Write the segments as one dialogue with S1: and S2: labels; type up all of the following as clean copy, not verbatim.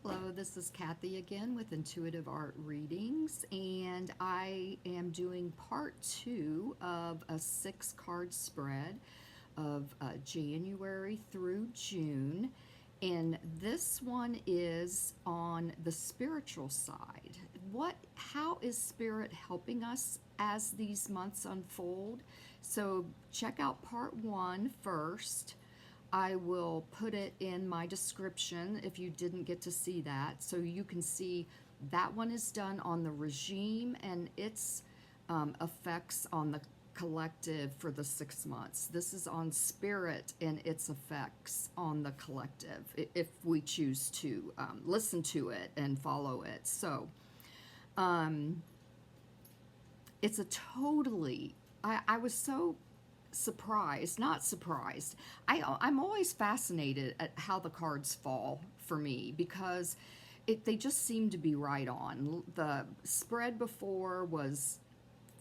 S1: Hello, this is Kathy again with Intuitive Art Readings, and I am doing part 2 of a 6-card spread of January through June. And this one is on the spiritual side. How is Spirit helping us as these months unfold? So check out part 1 first. I will put it in my description if you didn't get to see that, so you can see that one is done on the regime and its effects on the collective for the 6 months. This is on Spirit and its effects on the collective, if we choose to listen to it and follow it. So it's a totally, I was so surprised, not surprised. I'm always fascinated at how the cards fall for me because they just seem to be right on. The spread before was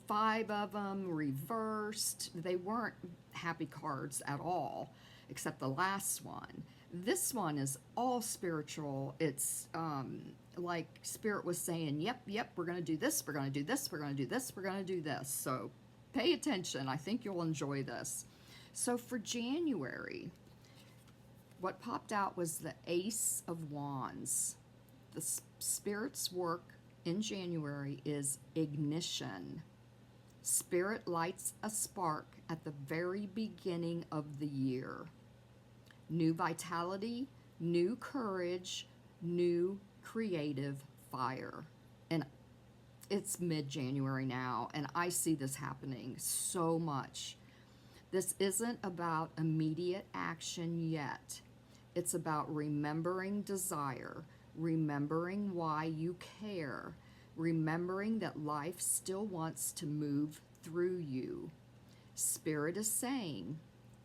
S1: 5 of them reversed. They weren't happy cards at all, except the last one. This one is all spiritual. It's like Spirit was saying, yep, we're going to do this, we're going to do this, we're going to do this, we're going to do this. So pay attention. I think you'll enjoy this. So for January, what popped out was the Ace of Wands. The Spirit's work in January is ignition. Spirit lights a spark at the very beginning of the year. New vitality, new courage, new creative fire. And it's mid-January now, and I see this happening so much. This isn't about immediate action yet. It's about remembering desire, remembering why you care, remembering that life still wants to move through you. Spirit is saying,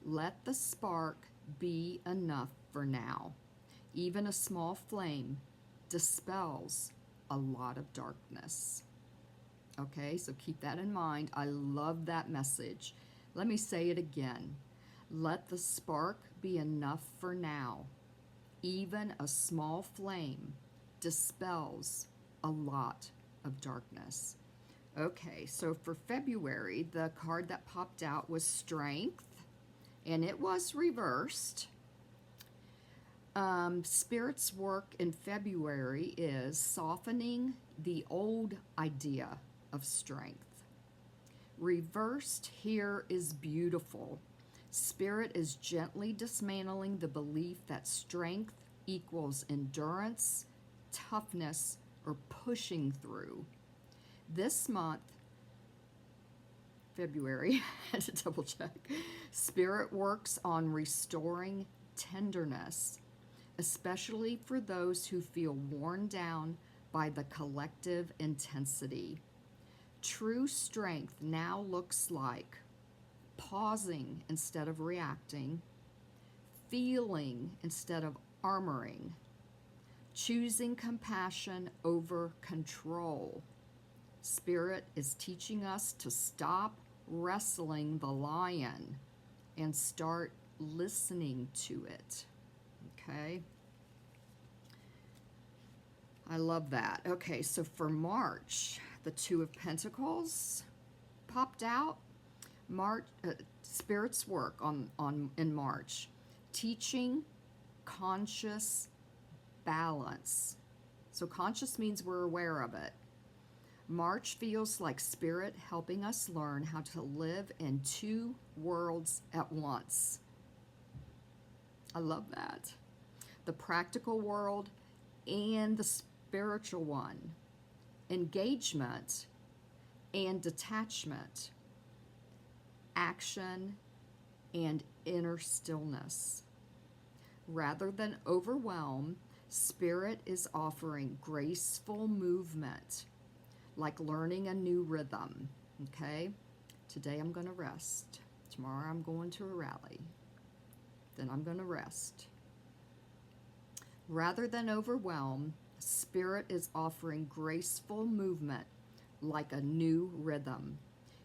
S1: let the spark be enough for now. Even a small flame dispels a lot of darkness. Okay, so keep that in mind. I love that message. Let me say it again. Let the spark be enough for now. Even a small flame dispels a lot of darkness. Okay, so for February, the card that popped out was Strength, and it was reversed. Spirit's work in February is softening the old idea of strength. Reversed here is beautiful. Spirit is gently dismantling the belief that strength equals endurance, toughness, or pushing through. This month, February, I had to double check, Spirit works on restoring tenderness, especially for those who feel worn down by the collective intensity. True strength now looks like pausing instead of reacting, feeling instead of armoring, choosing compassion over control. Spirit is teaching us to stop wrestling the lion and start listening to it. Okay? I love that. Okay, so for March, the Two of Pentacles popped out. Spirit's work in March. Teaching conscious balance. So conscious means we're aware of it. March feels like Spirit helping us learn how to live in 2 worlds at once. I love that. The practical world and the spiritual one. Engagement and detachment. Action and inner stillness. Rather than overwhelm, Spirit is offering graceful movement, like learning a new rhythm. Okay? Today I'm going to rest. Tomorrow I'm going to a rally. Then I'm going to rest. Rather than overwhelm, Spirit is offering graceful movement like a new rhythm.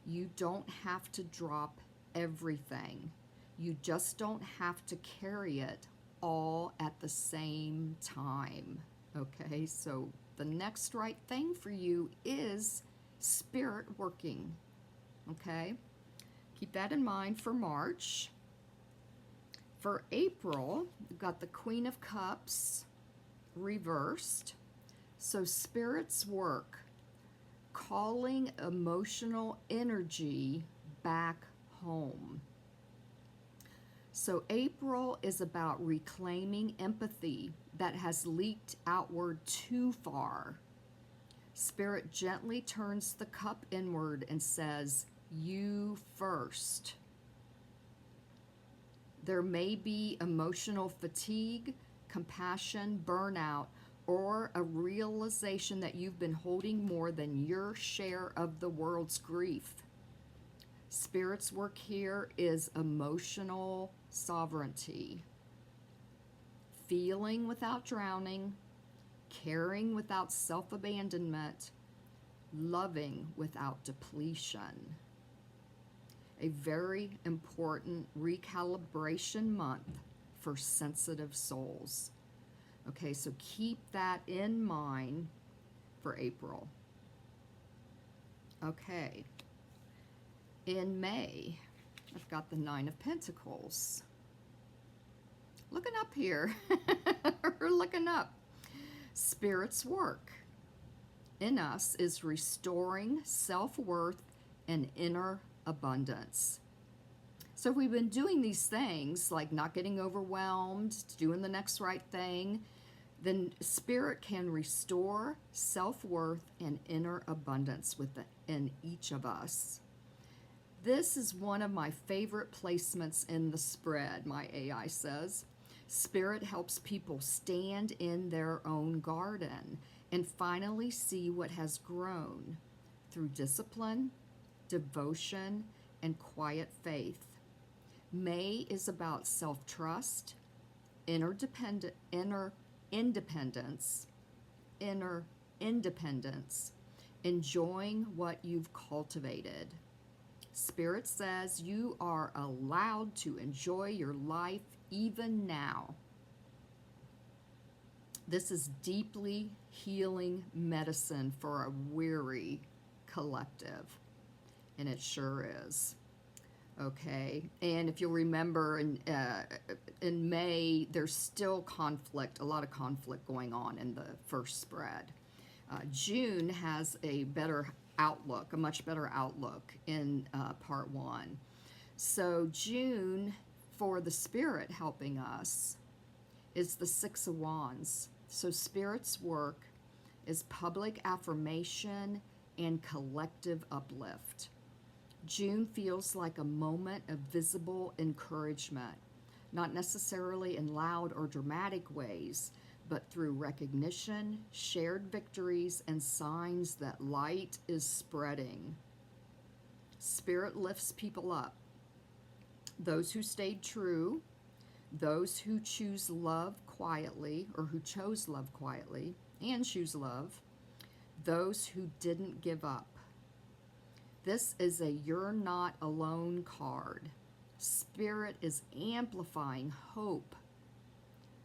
S1: You don't have to drop everything. You just don't have to carry it all at the same time. Okay, so the next right thing for you is spirit working. Okay, keep that in mind for March. For April, we've got the Queen of Cups reversed. So spirits work, calling emotional energy back home. So April is about reclaiming empathy that has leaked outward too far. Spirit gently turns the cup inward and says, "You first." There may be emotional fatigue, compassion, burnout, or a realization that you've been holding more than your share of the world's grief. Spirit's work here is emotional sovereignty. Feeling without drowning, caring without self-abandonment, loving without depletion. A very important recalibration month for sensitive souls. Okay, so keep that in mind for April. Okay, in May, I've got the Nine of Pentacles. Looking up here, we're looking up. Spirit's work in us is restoring self-worth and inner abundance. So if we've been doing these things like not getting overwhelmed, doing the next right thing, then Spirit can restore self-worth and inner abundance within each of us. This is one of my favorite placements in the spread, my AI says. Spirit helps people stand in their own garden and finally see what has grown through discipline, devotion, and quiet faith. May is about self-trust, inner independence, enjoying what you've cultivated. Spirit says you are allowed to enjoy your life even now. This is deeply healing medicine for a weary collective, and it sure is. Okay, and if you'll remember, in May, there's still conflict, a lot of conflict going on in the first spread. June has a better outlook, a much better outlook in part one. So June, for the Spirit helping us, is the Six of Wands. So Spirit's work is public affirmation and collective uplift. June feels like a moment of visible encouragement, not necessarily in loud or dramatic ways, but through recognition, shared victories, and signs that light is spreading. Spirit lifts people up. Those who stayed true, those who choose love quietly, or who chose love quietly and choose love, those who didn't give up. This is a "you're not alone" card. Spirit is amplifying hope,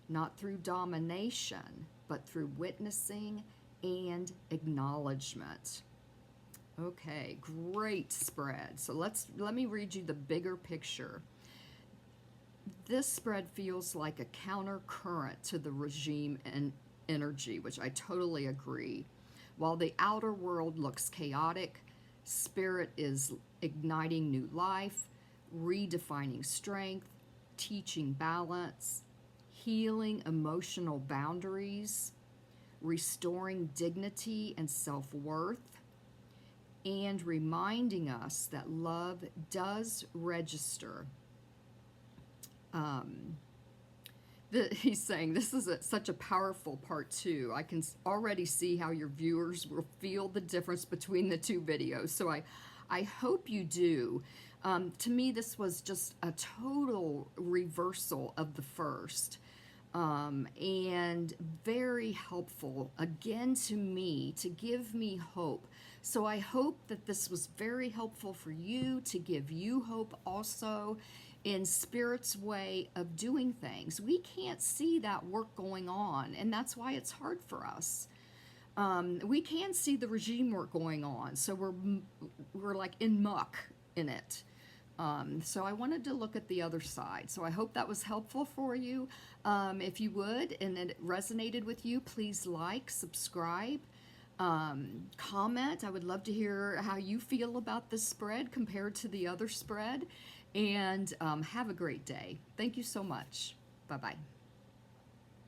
S1: not through domination, but through witnessing and acknowledgement. Okay, great spread. So let me read you the bigger picture. This spread feels like a counter current to the regime and energy, which I totally agree. While the outer world looks chaotic, Spirit is igniting new life, redefining strength, teaching balance, healing emotional boundaries, restoring dignity and self-worth, and reminding us that love does register. He's saying this is such a powerful part two. I can already see how your viewers will feel the difference between the two videos. So I hope you do. To me, this was just a total reversal of the first. And very helpful, again, to me, to give me hope. So I hope that this was very helpful for you, to give you hope also. in Spirit's way of doing things. We can't see that work going on, and that's why it's hard for us. We can see the regime work going on, so we're like in muck in it. So I wanted to look at the other side. So I hope that was helpful for you. If you would, and it resonated with you, please like, subscribe, comment. I would love to hear how you feel about this spread compared to the other spread. And have a great day. Thank you so much. Bye-bye.